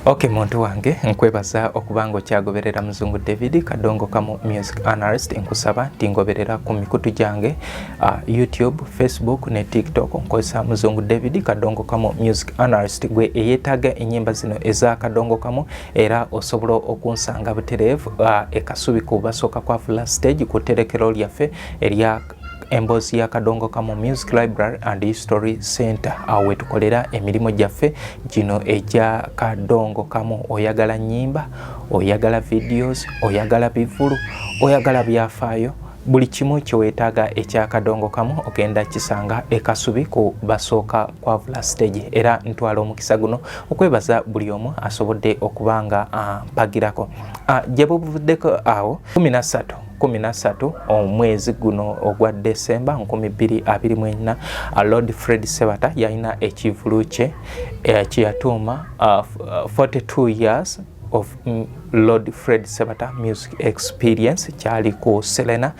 Okay, muntu wange nkwebaza okubanga okyagoberera Muzungu David Kadongo Kamu Music Analyst. Nkusaba tingoberera ku mikutu gyange YouTube, Facebook ne TikTok nkozesa Muzungu David Kadongo Kamu Music Analyst. Gwe eyetaga enyimba zino eza Kadongo Kamu era osobola okunsanga buterevu ekasubi kubasoka kwa full stage ku terekero lyaffe erya embozi ya Kadongo Kamu Music Library and History Center. Awe tukolera emirimu gyaffe gino eja Kadongo Kamu. Oyagala nyimba, oyagala videos, oyagala bivulu, oyagala byafaayo, buli kimu kyewetaaga ekya Kadongo Kamu ogenda kisanga ekasubi ku basoka kwa vula stage. Era ntwala omukisa guno okwebaza buli omu asobodde okubanga mpagirako. Jebuvuddeko awo 13 omwezi guno ogwa December 2024 Lord Fred Sebata yalina ekivulu kye kyeyatuuma 42 years of Lord Fred Sebata Music Experience kyali ku Selena.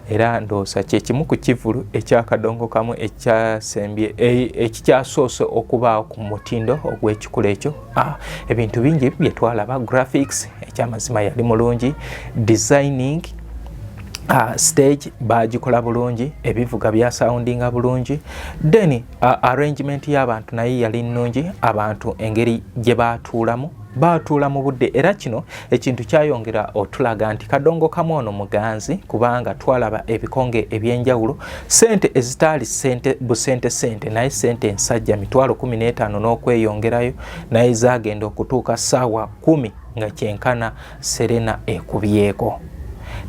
Era ndoosa kyekimu ku kivulu ekya Kadongo Kamu ekyasembye ekikyasoose okubaawo ku mutindo ogw'ekikulu ekyo. Ebintu bingi byetwalaba, graphics ekyamazima yali mulungi, designing stage bagikola bulungi, ebivuga bya soundinga bulungi, then arrangement y'abantu naye yali nnungi, abantu engeri gye baatuula mu budde. Era kino ekintu kyayongera otulaga nti Kadongo Kamu ono muganzi, kubanga twalaba ebikonge ebyenjawulo, sente ezitaali sente naye sente ensajja 15,000 n'okweyongerayo naye zaagenda okutuuka ssaawa 10 nga kyenkana Serena ekubyeko.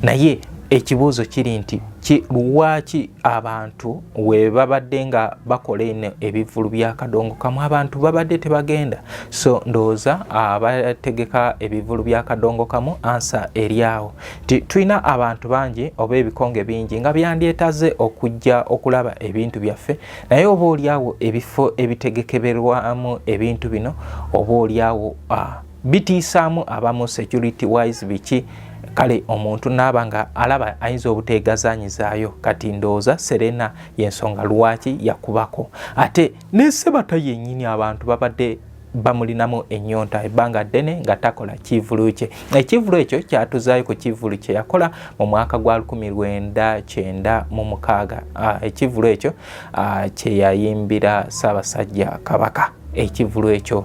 Naye ekibuuzo kiri nti lwaki abantu we babadde nga bakola eno ebivulu bya Kadongo Kamu abantu babadde tebagenda? So ndooza abategeka ebivulu bya Kadongo Kamu ansa eryawo. Tulina abantu bangi oba ebikonge bingi nga byandyetaze okujja okulaba ebintu byaffe, naye oba olyawo ebifo ebitegekeberwamu ebintu bino oba olyawo bitiisaamu abamu security wise biki. Kale omuntu nabanga alaba ayinza obuteegazanyizaayo. Kati ndooza Serena yensonga lwaki yakubako. Ate ne Sebata yennyini abantu babadde bamulinamu ennyonta ebbanga ddene nga takola kivulu kye. Ekivulu ekyo kyatuzaayo ku kivulu kye yakola mu mwaka gwa 1996. Ekivulu ekyo kye yayimbira Ssaabasajja Kabaka. Ekivulu ekyo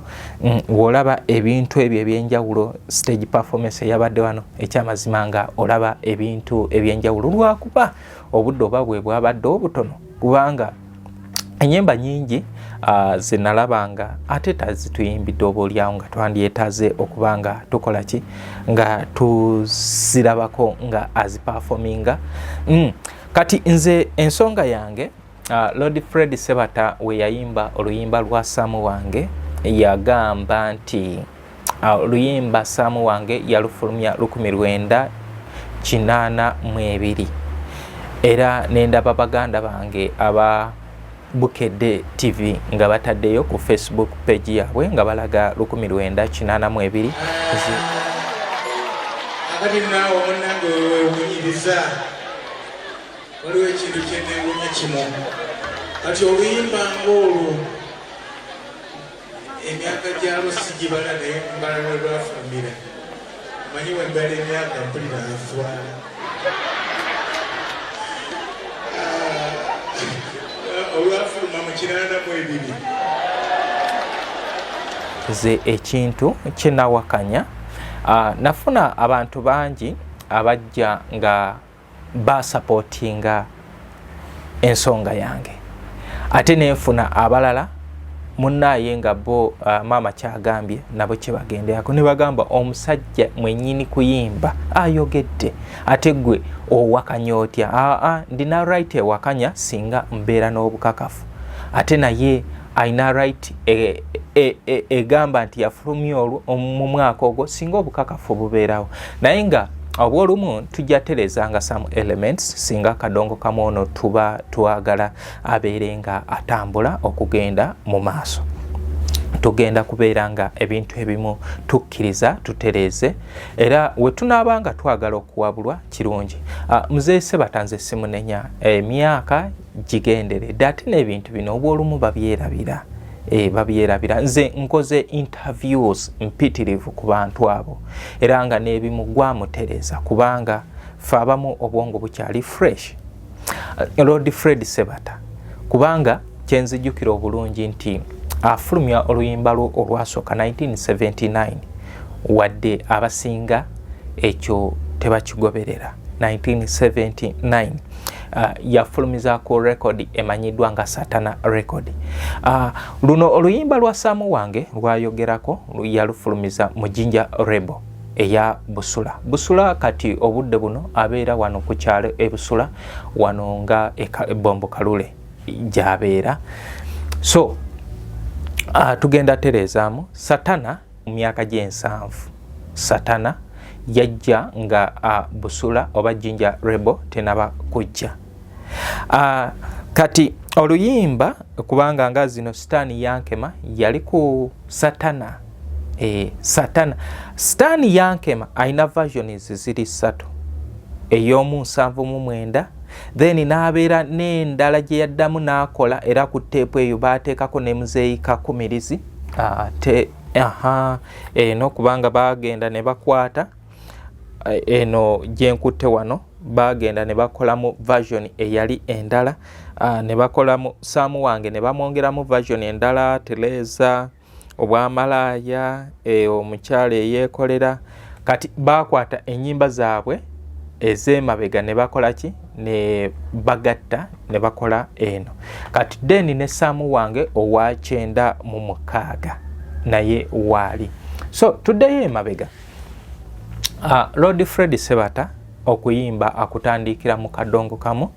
wolaba ebintu ebyo ebyenjawulo, stage performance yabadde wano ekyamazima nga olaba ebintu ebyenjawulo lwakuba obudde oba bwe bwabadde obutono, kubanga enyemba nyingi zinalabanga ate tazituyimbidde oba olyawo nga twandyetaze okubanga tukola ki nga tuzirabako nga aziperforminga. Kati nze ensonga yange Lord Fred Sebata we yayimba oluyimba lwa Saamu Wange yagamba nti oluyimba Saamu Wange yalufulumya 1982. Era nendaba baganda bange aba Bukedde TV nga bataddeyo ku Facebook page yaabwe nga balaga 1982. Akati naawe munnange weewunyiriza waliwo ekintu kyenneewunya kimu. Kati oluyimba ng'olwo emyaka gyalwo sigibala naye mbala lwe lwafulumira. Manyi we mbala emyaka mpulira afwala. Olwafuluma mu 82. Ze ekintu kinawakanya. Nafuna abantu bangi abajja nga basupportinga ensonga yange, ate nenfuna abalala munnaye nga bo mama kyagambye nabo kyebagenderako ne bagamba omusajja mwennyini kuyimba ayogedde ate gwe owakanya otya. Ndina right ewakanya singa mbeera n'obukakafu, ate naye ayina right egamba nti yafulumya olwo mu mwaka ogwo singa obukakafu bubeerawo. Naye nga obwolumu tujja terezanga some elements singa Kadongo Kamu ono tuba twagala abeere nga atambula okugenda mu maaso. Tugenda kubeera nga ebintu ebimu tukkiriza tutereze, era we tunaabanga twagala okuwabulwa kirungi. Muzee Sebata nze simunenya emyaka gigenderedde, ate n'ebintu bino obwolumu babyerabira. babyerabira. Nze nkoze interviews mpitirivu ku bantu abo era nga n'ebimu gwamutereza kubanga fe abamu obwongo bukyali fresh. Lord Fred Sebata kubanga kyenzijjukira obulungi nti afulumya oluyimba lwo olwasooka 1979 wadde abasinga ekyo tebakigoberera. 1979 yafulumizaako record emanyiddwa nga Satana record. Luno oluyimba lwa Samu Wange lwayogerako yalufulumiza mu Jinja Rebel eya Busula. Busula kati obudde buno abeera wano ku kyalo e Busula wano nga Bombo Kalule gy'abeera. So tugenda terezaamu Satana mu myaka gy'ensanvu. Satana yajja nga Busula oba Jinja Rebel tenaba kujja. Kati oluyimba kubanga nga zino Stan Yankema yali ku Satana. Stan Yankema aina versions ziri 3. Ey'omu 79 then n'abeera n'endala gye yaddamu n'akola era ku teepu eyo baateekako ne Muzeeyi Kakumirizi. Eno kubanga bagenda ne bakwata eno gyenkutte wano bagenda ne bakolamu version eyali endala, ne bakolamu Samu Wange ne bamwongeramu version endala, Tereza, Obwamalaaya, omukyala eyeekolera. Kati bakwata ennyimba zaabwe ez'emabega ne bakola ki ne bagatta ne bakola eno. Kati then ne Samu Wange owa 96 naye waali. So tuddeyo emabega. Lord Fred Sebata okuyimba akutandikira mu Kadongo Kamu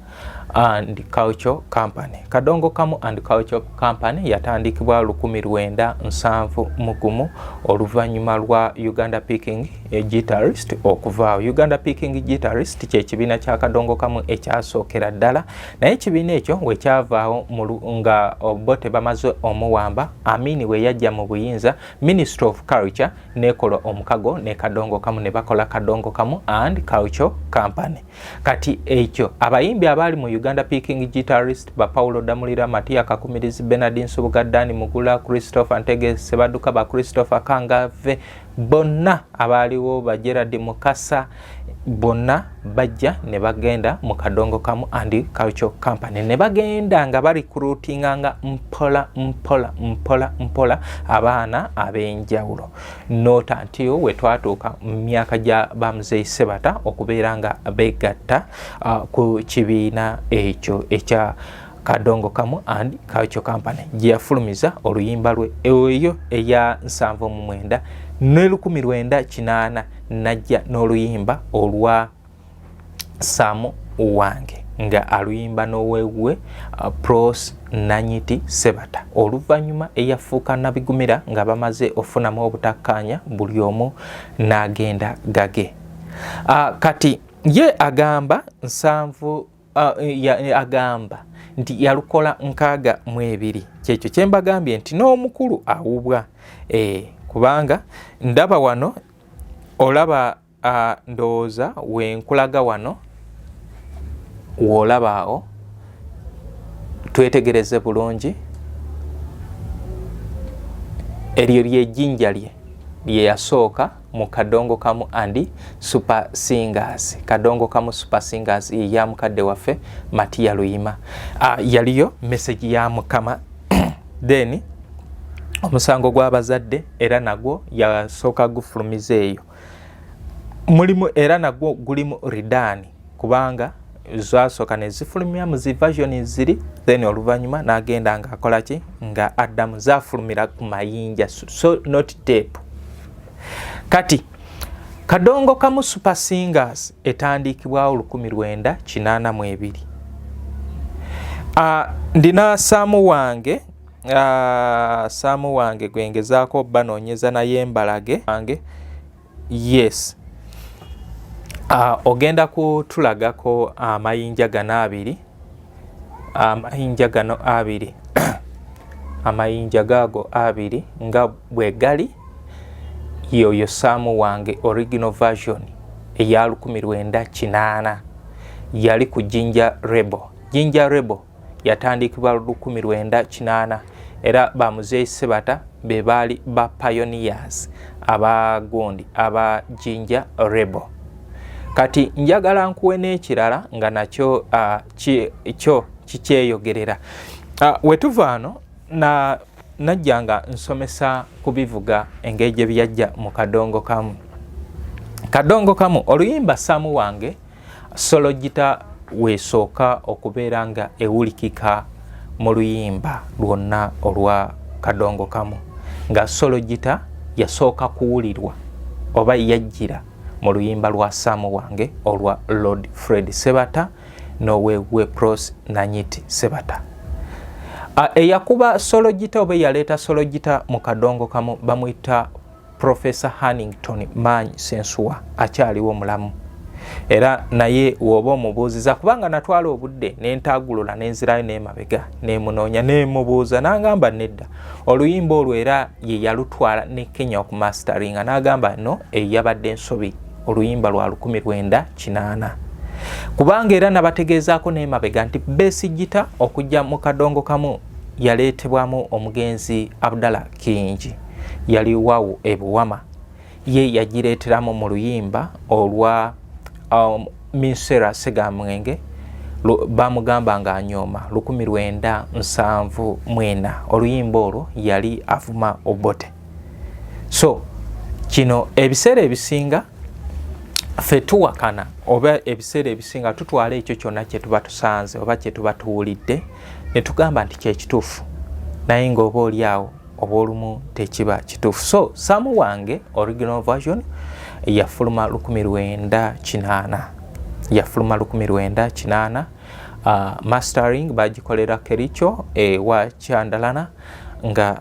and Culture Company. Kadongo Kamu and Culture Company yatandikibwa 1971 oluvannyuma lwa Uganda Picking Guitarist okuva Uganda Picking Guitarist kye kibiina kya Kadongo Kamu ekyasookera ddala, naye ekibiina ekyo we kyavaawo nga bote bamaze omuwamba Amini we yajja mu buyinza, Ministry of Culture nekola omukago ne Kadongo Kamu ne bakola Kadongo Kamu and Culture Company. Kati ekyo abayimbi abali mu Uganda Picking Guitarist ba Paulo Damulira, Matia Kakumirizi, Bernardine Subuga, Dani Mugula, Christopher Ntege Sebaduka, ba Christopher Kangave, bonna abaliwo ba Gerard Mukasa, bonna bajja ne bagenda mu Kadongo Kamu and Culture Company. Ne bagenda nga bali recruitinga nga mpola abaana ab'enjawulo. Nota ntiyo we twatuuka mu myaka gya Bamuzeeyi Sebata okubeera nga begatta ku kibiina ekyo ekya Kadongo Kamu and Culture Company gye yafulumiza oluyimba lwe eyo eya 79 ne 1980 najja n'oluyimba olwa Samu Wange nga aluyimba n'owewe Pros Nanyiti Sebata. Oluvannyuma eyafuuka nabigumira nga bamaze ofunamu obutakkaanya buli omu n'agenda gage. Kati ye agamba agamba nti yalukola 62 kyekyo kyembagambye nti n'omukulu awubwa kubanga ndaba wano olaba ndowooza wenkulaga wano woolabaawo twetegereze bulungi eryo lyejjinja lye yasooka mu Kadongo Kamu and Super Singers. Kadongo Kamu Super Singers ya mukadde waffe Matia Luyima. Yaliyo message ya Mukama then omusango gw'abazadde era nagwo yasooka gufulumiza eyo. Mulimu era nagwo gulimu ridani kubanga zasooka ne zifulumya mu zi version ziri then oluvannyuma n'agenda nga akola ki nga addamu zafulumira ku mayinja so not tape. Kati Kadongo Kamu Super Singers etandikibwawo 1982. Ndina Samu Wange Samu Wange gwengezaako banoonyeza naye mbalage wange yes. Ogenda kutulagako amayinja gano abiri, amayinja gano abiri amayinja gaago abiri nga bwe gali yoyo Samu Wange original version eya 1980 yali ku Jinja Rebel. Jinja Rebel yatandikibwa 1980 era ba Muzeeyi Ssebatta be baali ba pioneers abagundi aba Jinja Rebel. Kati njagala nkuwe n'ekirala nga nakyo kikyeyogerera. Wetuvaano najjanga nsomesa kubivuga engeri gye byajja mu Kadongo Kamu. Kadongo Kamu oluyimba Saamu wange solo gita weesooka okubeera nga ewulikika mu luyimba lwonna olwa Kadongo Kamu, nga solo gita yasooka kuwulirwa oba yajjira mu luyimba lwa Saamu wange olwa Lord Fred Ssebatta n'owewe Pros Nanyiti Ssebatta. Eyakuba solo gita oba yaleeta solo gita mu Kadongo Kamu bamuyita Professor Hannington Manyi Sensuwa, akyaliwo mulamu. Era naye woba omubuuziza, kubanga natwala obudde n'entaagulula n'enzirayo n'emabega n'emunoonya n'emubuuza, n'agamba nedda oluyimba olwo era ye yalutwala ne Kenya okumasteringa, n'agamba no eyabadde ensobi oluyimba lwa 1980. Kubanga era nabategeezaako n'emabega nti Besigita okujja mu Kadongo Kamu yaleetebwamu omugenzi Abdallah Kingi, yali wawu ebuwama, ye yagireeteramu mu luyimba olwa Minsera Segamwenge bamugamba nga anyooma 1974. Oluyimba olwo yali avuma Obote. So kino ebiseera ebisinga ffe tuwakana oba ebiseera ebisinga tutwala ekyo kyonna kye tuba tusanze oba kye tuba tuwulidde ne tugamba nti kyekituufu, naye ng'oba oli awo oba olumu tekiba kituufu. So Saamu wange original version yafuluma 1980. Mastering bagikolera Kericho wa Kyandalana nga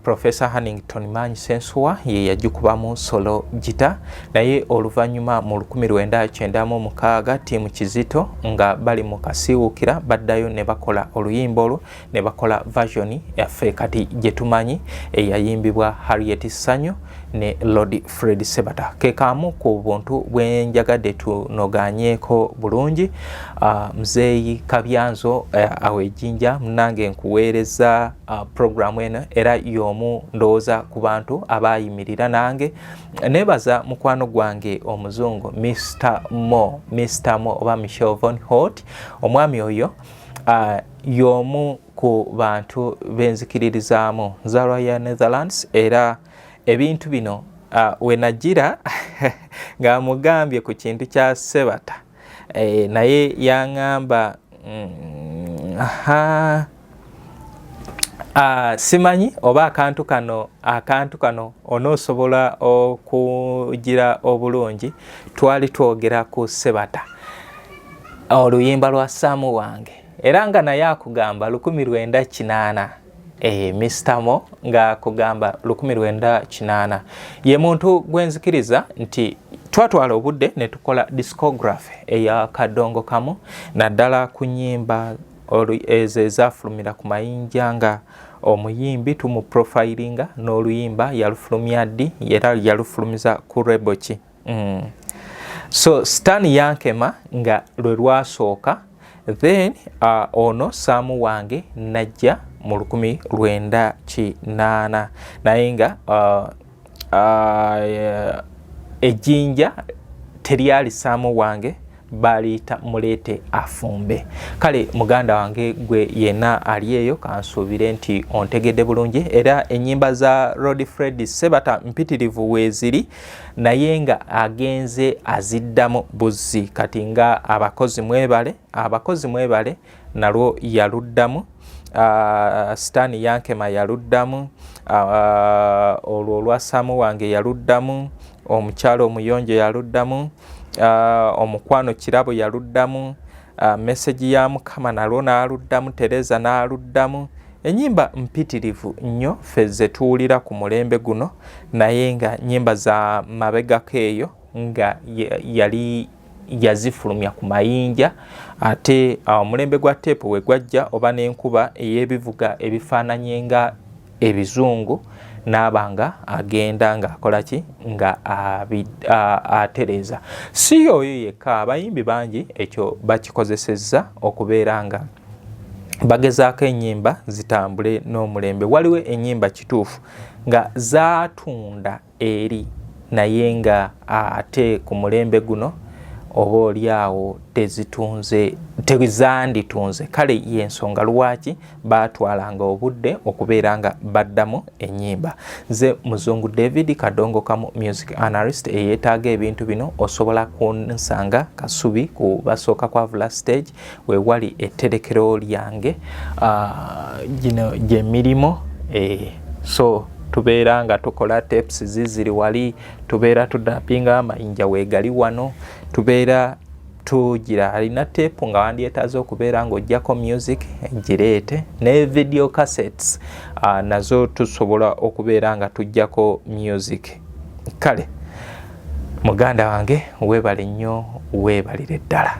Professor Hannington Manyi Sensuwa ye yagikubamu solo gita, naye oluvannyuma mu 1996 tiimu Kizito nga bali mu kasiwukira baddayo ne bakola oluyimba olwo ne bakola version yaffe kati gye tumanyi eyayimbibwa Harriet Sanyu ne Lord Fred Ssebatta. Ke kamu ku buntu bwenjagadde tunoganyeeko bulungi. Muzeeyi Kabyanzo awe Jinja munange nkuweereza program eno era y'omu ndowooza ku bantu abayimirira nange. Nebaza mukwano gwange omuzungu Mr. Mo oba Michel Von Holt, omwami oyo y'omu ku bantu benzikiririzaamu nzaalwa ya Netherlands, era ebintu bino wenagira nga mugambye ku kintu kya Ssebatta naye yaŋŋamba simanyi oba akantu kano onoosobola okugira obulungi. Twali twogera ku Ssebatta oluyimba lwa Saamu wange era nga naye akugamba 1980. Mr. Mo nga kugamba 1980. Ye muntu gwenzikiriza nti twatwala obudde ne tukola discography eya Kadongo Kamu, naddala ku nnyimba ezo ezafulumira ku mayinja nga omuyimbi tumuprofilinga n'oluyimba yalufulumya ddi era yalufulumiza ku rebel ki. So Stan Yankema nga lwe lwasooka, then ono Saamu wange najja mu 1980, naye nga ejjinja teryali Saamu wange, baliyita muleete afumbe. Kale muganda wange gwe yenna ali eyo kansuubire nti ontegedde bulungi, era ennyimba za Lord Fred Ssebatta mpitirivu weeziri, naye nga agenze aziddamu buzzi. Kati nga abakozi mwebale nalwo yaluddamu, Stan Yankema yaluddamu, olwo olwa Saamu wange yaluddamu, omukyalo omuyonjo yaluddamu, omukwano kirabo yaluddamu, message ya Mukama nalwo naluddamu, Tereza naluddamu. Ennyimba mpitirivu nnyo ffe ze tuwulira ku mulembe guno, naye nga nnyimba za mabegako eyo nga yali yazifulumya ku mayinja, ate omulembe gwa teepu we gwajja oba n'enkuba ey'ebivuga ebifaananye nga ebizungu n'abanga agenda nga akola ki nga atereza. Si oyo yekka, abayimbi bangi ekyo bakikozesezza okubeera nga bagezaako ennyimba zitambule n'omulembe. Waliwo ennyimba kituufu nga zaatunda eri naye nga ate ku mulembe guno oba oliawo tezanditunze. Kale y'ensonga lwaki baatwalanga obudde okubeera nga baddamu ennyimba. Nze Muzungu David Kadongo Kamu music analyst eyeetaaga ebintu bino osobola kunsanga Kasubi ku basooka kwa Vula stage we wali etterekero lyange gino gy'emirimu so tubeera nga tukola tapes ziziri wali, tubeera tudapinga amayinja weegali wano, tubeera tugira alina tape nga wandyetaaze okubeera ng'ojjako music gireete, ne video cassettes nazo tusobola okubeera nga tujjako music. Kale muganda wange weebale nnyo, weebalire ddala.